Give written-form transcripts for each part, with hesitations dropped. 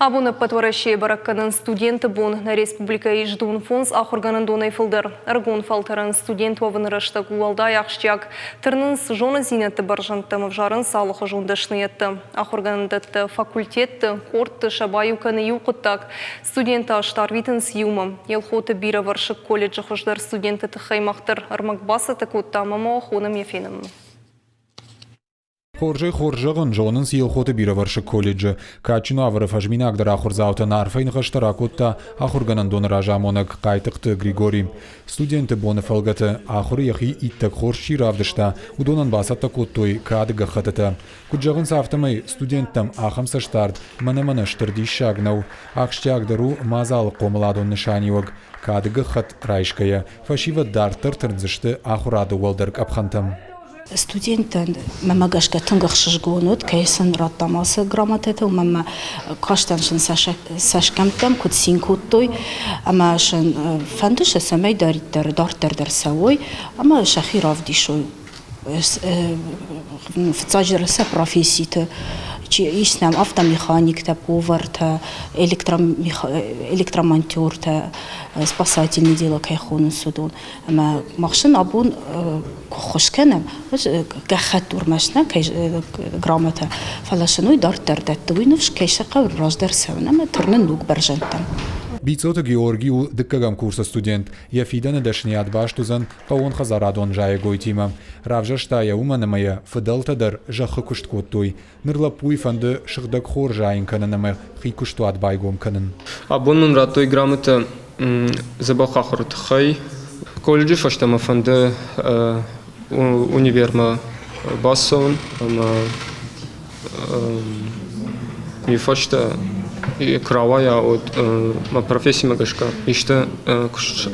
Абуны патваращи баракканын студенты бон на республика Иждун фонс ахурганын донай фылдыр. Аргон фалтарын студент вавынырышты куалда яқшчак. Тырнын жона зинетті баржанты мывжарын салықы жондашны етті. Ахурганындатты факультетті, кортты шабаю каны юқыттак. Студенты аштар витін сиюмы. Елхоты бира варшык колледжі хождар студенты тыхаймақтыр. Армак басыты котта мама охоным ефенім. Хоржығын жонын сиелхоты бирі варшы колледжі. Качыну авыры фажмина агдара ахурзауты нарфайн ғаштара котта ахурганын доныр ажамонық қайтықты Григорий. Студенті боны фалгаты ахуры яхи иттік хорши равдышта удонан басатта коттой кадыға қытыты. Күджағын сафтымай студенттім ахым саштард маны-маны штырди шагнау. Ақштягдару мазалы қомыладон нышаниуг. Кадыға қыт райшкая. Фашива дартыр тұрнзышты ахурады уалдырк апхантым. Студентен мама гашка тынгахшыш гонут, кейсен раттамасы грамотеты, мама каштаншын сашкамтам, кут синкуттой, ама шын фандыша самай дартер савой, ама шахи равдишой. Вцаджерса професситы, иснам автомеханик, повар, электромонтер, спасательное дело кайхонын судон. Ама машин абун хошкенем, гахат урмашна грамота фалашиной дартер даттуйнуш кейшака раздер савна, ама тырнын нуг баржантам. Бицоты Георгию дыккагам курса студент, яфиданы дашният баштузан, паон хазарадон жая гойтима. Равжаштая уманамая фыдалтадар жахы кушткоттой. Нырлапуй фанды шыгдак хор жайын кананамай хикуштуат байгом канын. Абонун ратой грамота забахахрут хай. Колледжи фаштама фанды универма бассон, ми фашта кравая от профессии магашка иште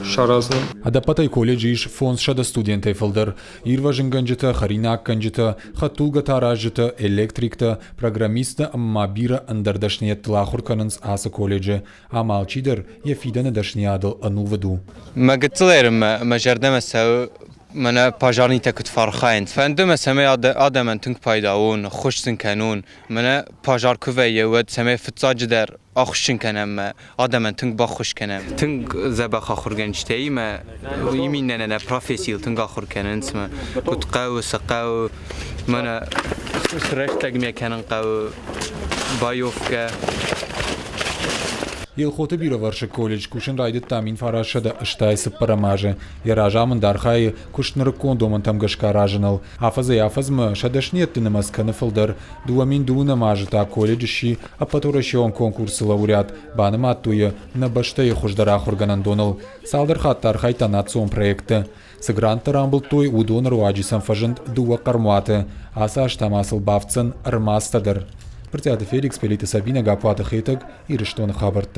шаразна. Адапатай колледжиш фонс шада студентай фылдыр. Ирважын ганжыта, харинак ганжыта, хатулга таражыта, электрикта, программиста амма бира андардашният тлахурканынс асы колледжи. Амалчидыр яфиданы дашниядыл ануваду. Магатылерым мажардамасау من پاجانی تکت فرخایند فندم سمی آدم تنگ پیداون خوشن کنون من پاجار کوی ود سمی فتزاج در آخوشن کنم آدم تنگ با خوش کنم تنگ زبخ آخورگنجتی ما یمین نه پروفسیل تنگ آخور کنن سم کت قو سقو من سرشتگ میکنن قو بایوفکه Елхоты бира варшы колледж кушын райды тамин фарашада ыштайсы парамажы. Яражамын дархай кушныры кондомын тамгашка ражынал. Афазы шадашнетты масканы фылдар. Дуамин дуна мажыта колледжши, а патурашион конкурсы лауреат. Баным аттуя на баштайы хуждара хурганан донал. Салдар хаттар хайтанацион проекты. Сыгранты рамбыл той удон руаджисам фажынд дуа кармуаты. Аса аштамасыл бавцын армастадыр. Пртяды Феликс Пелиты Сабина Гапуаты Хейтаг и Рештон Хабарта.